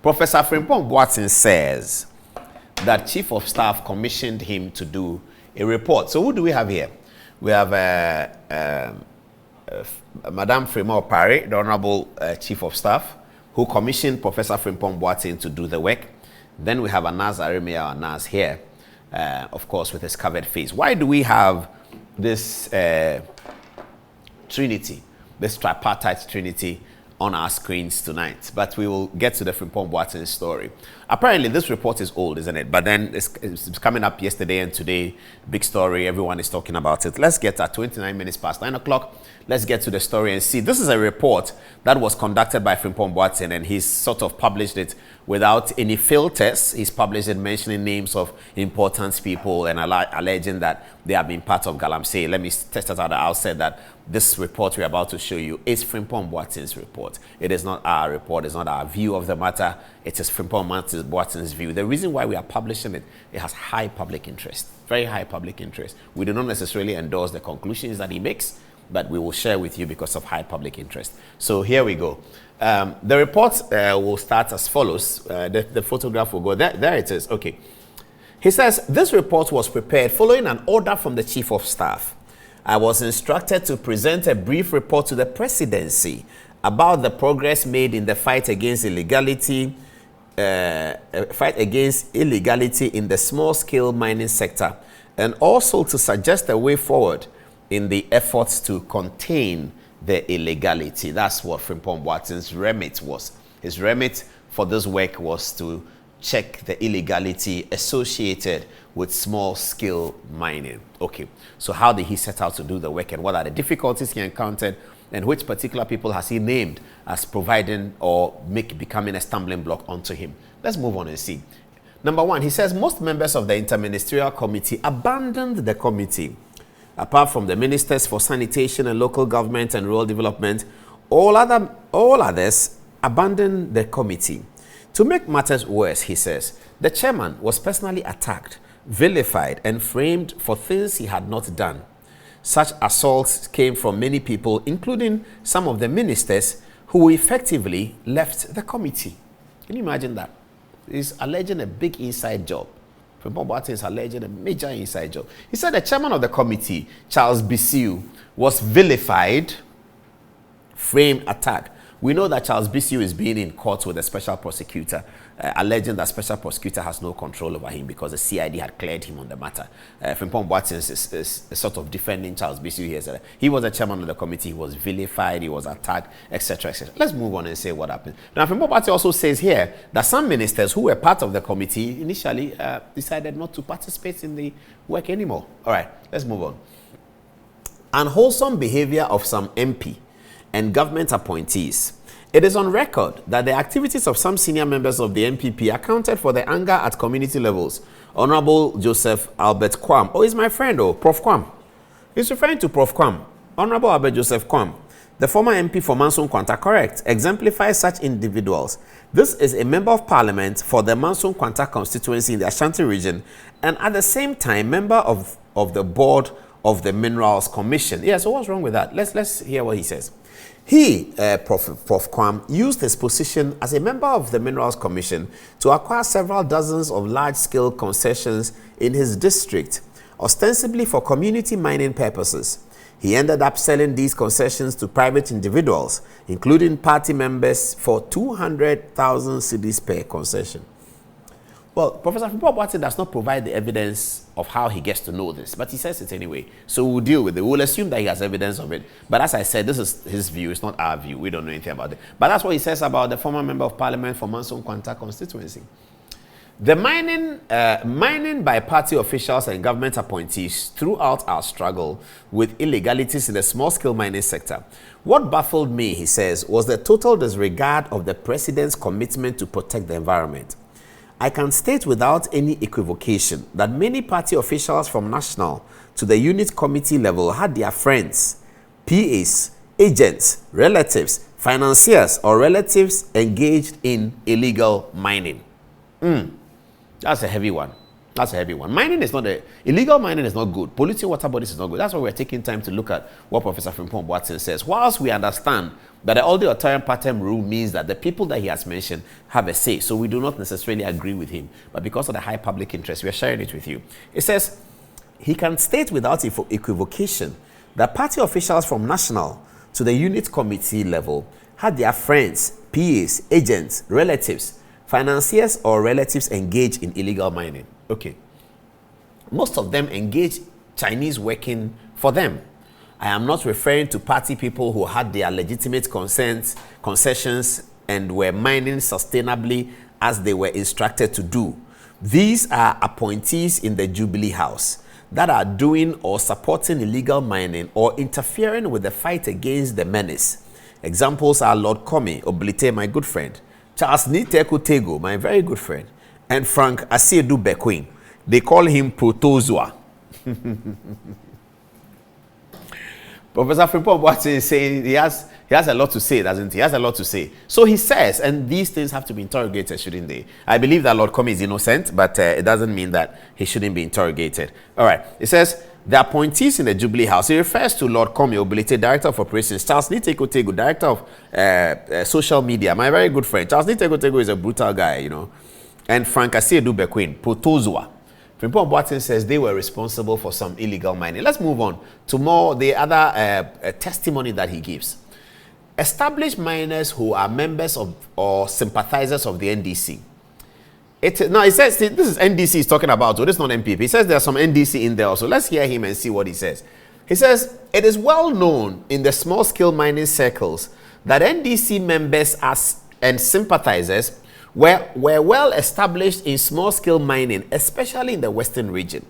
Professor Frempong Boateng says that Chief of Staff commissioned him to do a report. So who do we have here? We have Madame Adom-Otchere, the Honorable Chief of Staff, who commissioned Professor Frimpong Boateng to do the work. Then we have Anas Aremia Anas here, of course, with his covered face. Why do we have this trinity, this tripartite trinity on our screens tonight? But we will get to the Frimpong Boateng story. Apparently, this report is old, isn't it? But then it's coming up yesterday and today. Big story. Everyone is talking about it. Let's get at 29 minutes past 9 o'clock. Let's get to the story and see. This is a report that was conducted by Frimpong Boateng, and he's sort of published it without any filters. He's published it mentioning names of important people and alleging that they have been part of Galamsey. Let me test it out. I'll say that this report we're about to show you is Frimpong Boateng's report. It is not our report. It's not our view of the matter. It is Frimpong Boateng's view. The reason why we are publishing it, it has high public interest, very high public interest. We do not necessarily endorse the conclusions that he makes, but we will share with you because of high public interest. So here we go. The report will start as follows. The photograph will go there. There it is. Okay. He says, this report was prepared following an order from the Chief of Staff. I was instructed to present a brief report to the presidency about the progress made in the fight against illegality, in the small-scale mining sector, and also to suggest a way forward in the efforts to contain the illegality. That's what Frimpong Boateng's remit was. His remit for this work was to check the illegality associated with small-scale mining. Okay, so how did he set out to do the work, and what are the difficulties he encountered, and which particular people has he named as providing or becoming a stumbling block onto him? Let's move on and see. Number one, he says most members of the Interministerial Committee abandoned the committee. Apart from the Ministers for Sanitation and Local Government and Rural Development, all others abandoned the committee. To make matters worse, he says, the chairman was personally attacked, vilified, and framed for things he had not done. Such assaults came from many people, including some of the ministers who effectively left the committee. Can you imagine that? He's alleging a big inside job. Frimpong Boateng is alleging a major inside job. He said the chairman of the committee, Charles Bisiu, was vilified, framed, attacked. We know that Charles Bisiu is being in court with a special prosecutor, alleging that special prosecutor has no control over him because the CID had cleared him on the matter. Frimpong Boateng is sort of defending Charles Bisiu here. He was the chairman of the committee, he was vilified, he was attacked, etc., etc. Let's move on and say what happened. Now, Frimpong Boateng also says here that some ministers who were part of the committee initially decided not to participate in the work anymore. All right, let's move on. Unwholesome behavior of some MP and government appointees. It is on record that the activities of some senior members of the NPP accounted for the anger at community levels. Honorable Joseph Albert Kwam, oh, he's my friend, Prof. Kwam. He's referring to Prof. Kwam. Honorable Albert Joseph Kwam, the former MP for Manson Kwanta, correct, exemplifies such individuals. This is a member of parliament for the Manson Kwanta constituency in the Ashanti region, and at the same time, member of the board of the Minerals Commission. Yeah, so what's wrong with that? Let's hear what he says. He, Prof. Kwam, used his position as a member of the Minerals Commission to acquire several dozens of large-scale concessions in his district, ostensibly for community mining purposes. He ended up selling these concessions to private individuals, including party members, for 200,000 cedis per concession. Well, Professor Frimpong Boateng does not provide the evidence of how he gets to know this, but he says it anyway. So we'll deal with it. We'll assume that he has evidence of it. But as I said, this is his view. It's not our view. We don't know anything about it. But that's what he says about the former member of parliament for Manson Kwanta constituency. The mining by party officials and government appointees throughout our struggle with illegalities in the small-scale mining sector. What baffled me, he says, was the total disregard of the president's commitment to protect the environment. I can state without any equivocation that many party officials from national to the unit committee level had their friends, PAs, agents, relatives, financiers, or relatives engaged in illegal mining. That's a heavy one. That's a heavy one. Illegal mining is not good. Polluting water bodies is not good. That's why we're taking time to look at what Professor Frimpong Boateng says. Whilst we understand that the Adom-Otchere pattern rule means that the people that he has mentioned have a say, so we do not necessarily agree with him. But because of the high public interest, we are sharing it with you. It says, he can state without equivocation that party officials from national to the unit committee level had their friends, PAs, agents, relatives, financiers or relatives engaged in illegal mining. Okay. Most of them engage Chinese working for them. I am not referring to party people who had their legitimate concessions and were mining sustainably as they were instructed to do. These are appointees in the Jubilee House that are doing or supporting illegal mining or interfering with the fight against the menace. Examples are Lord Komi Oblite, my good friend, Charles Niteku Tego, my very good friend, and Frank Asiedu Bekwin. They call him Protozoa. Professor Frempong Boateng is saying he has a lot to say, doesn't he? He has a lot to say. So he says, and these things have to be interrogated, shouldn't they? I believe that Lord Komi is innocent, but it doesn't mean that he shouldn't be interrogated. All right. It says, the appointees in the Jubilee House. He refers to Lord Komi Oblite, Director of Operations, Charles Niteku Tego, Director of Social Media, my very good friend. Charles Niteku Tego is a brutal guy, you know. And Frank Asiedu Bekwin, Protozoa. Frimpong Boateng says they were responsible for some illegal mining. Let's move on to the other testimony that he gives. Established miners who are members of or sympathizers of the NDC. It says, this is NDC he's talking about, so this is not MPP. He says there's some NDC in there also. Let's hear him and see what he says. He says, it is well known in the small-scale mining circles that NDC members and sympathizers were well established in small-scale mining, especially in the Western region.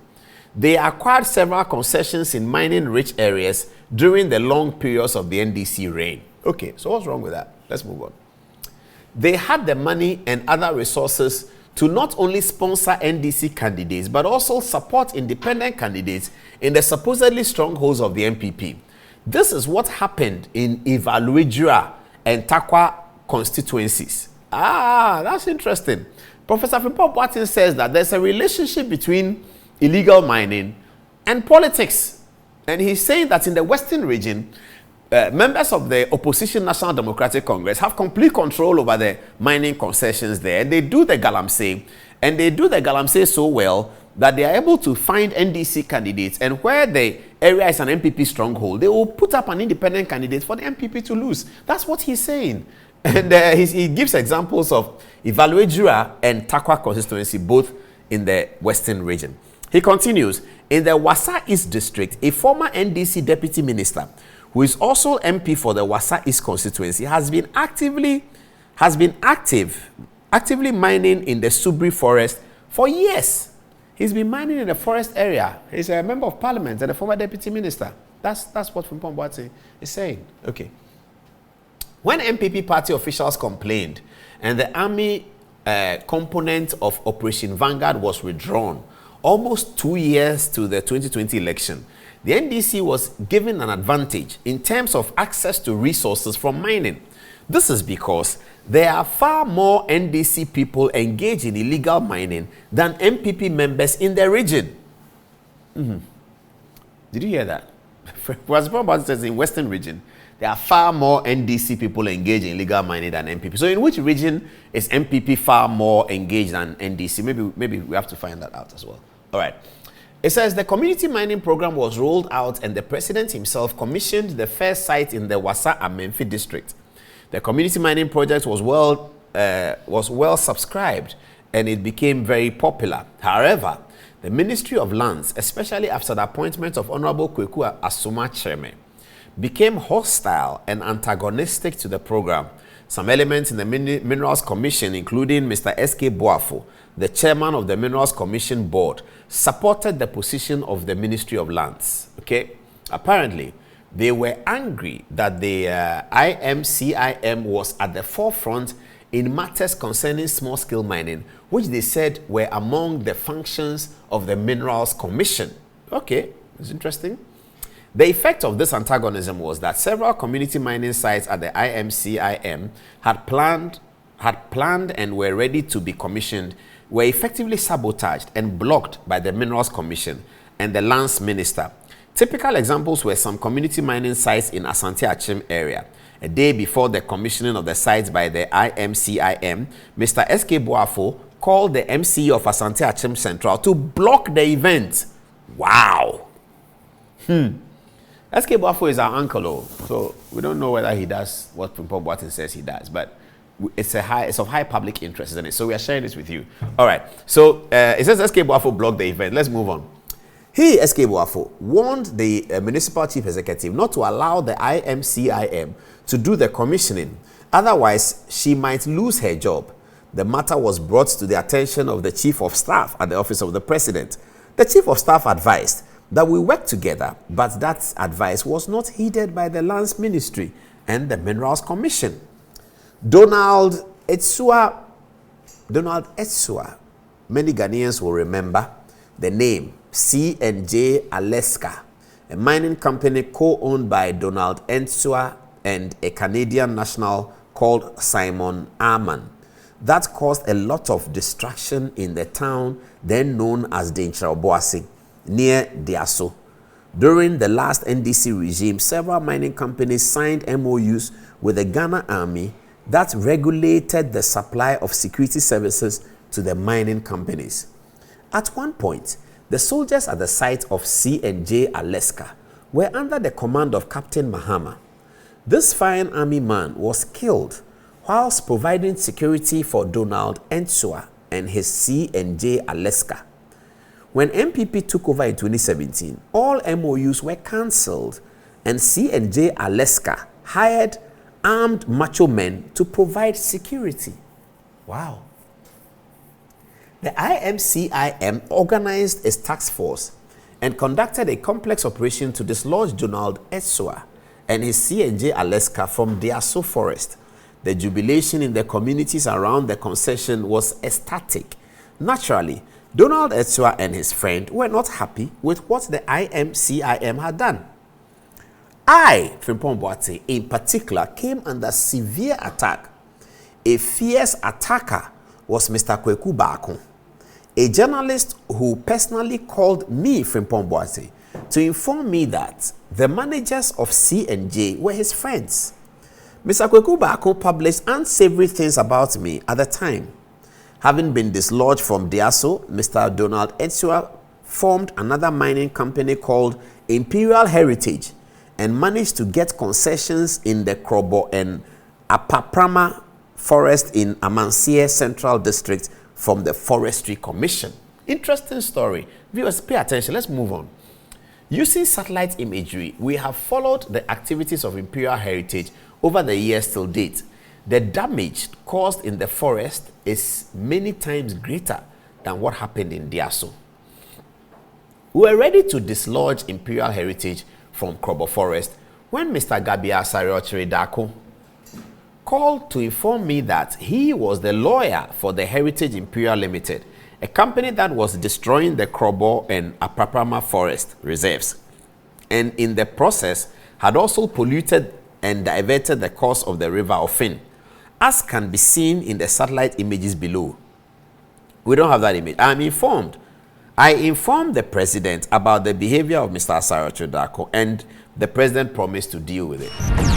They acquired several concessions in mining-rich areas during the long periods of the NDC reign. Okay, so what's wrong with that? Let's move on. They had the money and other resources to not only sponsor NDC candidates, but also support independent candidates in the supposedly strongholds of the MPP. This is what happened in Adom-Otchere and Takwa constituencies. That's interesting. Professor Frimpong Boateng says that there's a relationship between illegal mining and politics. And he's saying that in the Western region, members of the opposition National Democratic Congress have complete control over the mining concessions there. They do the galamsey, and they do the galamsey so well that they are able to find NDC candidates, and where the area is an MPP stronghold, they will put up an independent candidate for the MPP to lose. That's what he's saying. And he gives examples of Adom-Otchere and Takwa constituency, both in the Western region. He continues, in the Wassa East district, a former NDC deputy minister, who is also MP for the Wassa East constituency, has been actively mining in the Subri forest for years. He's been mining in the forest area. He's a member of parliament and a former deputy minister. That's what Frimpong Boateng is saying. Okay. When MPP party officials complained and the army component of Operation Vanguard was withdrawn almost 2 years to the 2020 election, the NDC was given an advantage in terms of access to resources from mining. This is because there are far more NDC people engaged in illegal mining than MPP members in the region. Did you hear that? As Prof says, in Western region, there are far more NDC people engaged in illegal mining than MPP. So in which region is MPP far more engaged than NDC? Maybe we have to find that out as well. All right. It says the community mining program was rolled out and the president himself commissioned the first site in the Wassa Amenfi district. The community mining project was well subscribed and it became very popular. However, the Ministry of Lands, especially after the appointment of Honorable Kweku Baako, became hostile and antagonistic to the program. Some elements in the Minerals Commission, including Mr. S.K. Boafo, the chairman of the Minerals Commission Board, supported the position of the Ministry of Lands. Okay? Apparently, they were angry that the IMCIM was at the forefront in matters concerning small-scale mining, which they said were among the functions of the Minerals Commission. Okay, it's interesting. The effect of this antagonism was that several community mining sites at the IMCIM had planned and were ready to be commissioned were effectively sabotaged and blocked by the Minerals Commission and the Lands Minister. Typical examples were some community mining sites in Adom-Otchere area. A day before the commissioning of the sites by the IMCIM, Mr. S.K. Boafo called the MCE of Adom-Otchere Central to block the event. Wow. S.K. Boafo is our uncle, so we don't know whether he does what Frempong Boateng says he does, but it's of high public interest, isn't it? So we are sharing this with you. All right. So it says S.K. Boafo blocked the event. Let's move on. He, S.K. Boafo, warned the municipal chief executive not to allow the IMCIM to do the commissioning. Otherwise, she might lose her job. The matter was brought to the attention of the chief of staff at the office of the president. The chief of staff advised that we work together, but that advice was not heeded by the Lands Ministry and the Minerals Commission. Adom-Otchere, many Ghanaians will remember the name C&J Alaska, a mining company co-owned by Adom-Otchere and a Canadian national called Simon Arman. That caused a lot of destruction in the town then known as Adom-Otchere, near Diaso. During the last NDC regime, several mining companies signed MOUs with the Ghana Army that regulated the supply of security services to the mining companies. At one point, the soldiers at the site of C&J Alaska were under the command of Captain Mahama. This fine army man was killed whilst providing security for Adom-Otchere and his C&J Alaska. When MPP took over in 2017, all MOUs were cancelled and C&J Alaska hired armed macho men to provide security. Wow. The IMCIM organized a task force and conducted a complex operation to dislodge Adom-Otchere and his C&J Alaska from Diaso Forest. The jubilation in the communities around the concession was ecstatic. Naturally, Adom-Otchere and his friend were not happy with what the IMCIM had done. I, Frempong Boateng, in particular, came under severe attack. A fierce attacker was Mr. Kweku Baako, a journalist who personally called me, Frimpong Boateng, to inform me that the managers of C&J were his friends. Mr. Kweku Baako published unsavory things about me at the time. Having been dislodged from Diaso, Mr. Adom-Otchere formed another mining company called Imperial Heritage and managed to get concessions in the Krobo and Apaprama Forest in Amansea Central District from the Forestry Commission. Interesting story. Viewers, pay attention. Let's move on. Using satellite imagery, we have followed the activities of Imperial Heritage over the years till date. The damage caused in the forest is many times greater than what happened in Diaso. We were ready to dislodge Imperial Heritage from Krobo Forest when Mr. Adom-Otchere Dako called to inform me that he was the lawyer for the Heritage Imperial Limited, a company that was destroying the Krobo and Apaprama forest reserves, and in the process had also polluted and diverted the course of the river Ofin, as can be seen in the satellite images below. We don't have that image. I informed the president about the behavior of Mr. Adom-Otchere Dako, and the president promised to deal with it.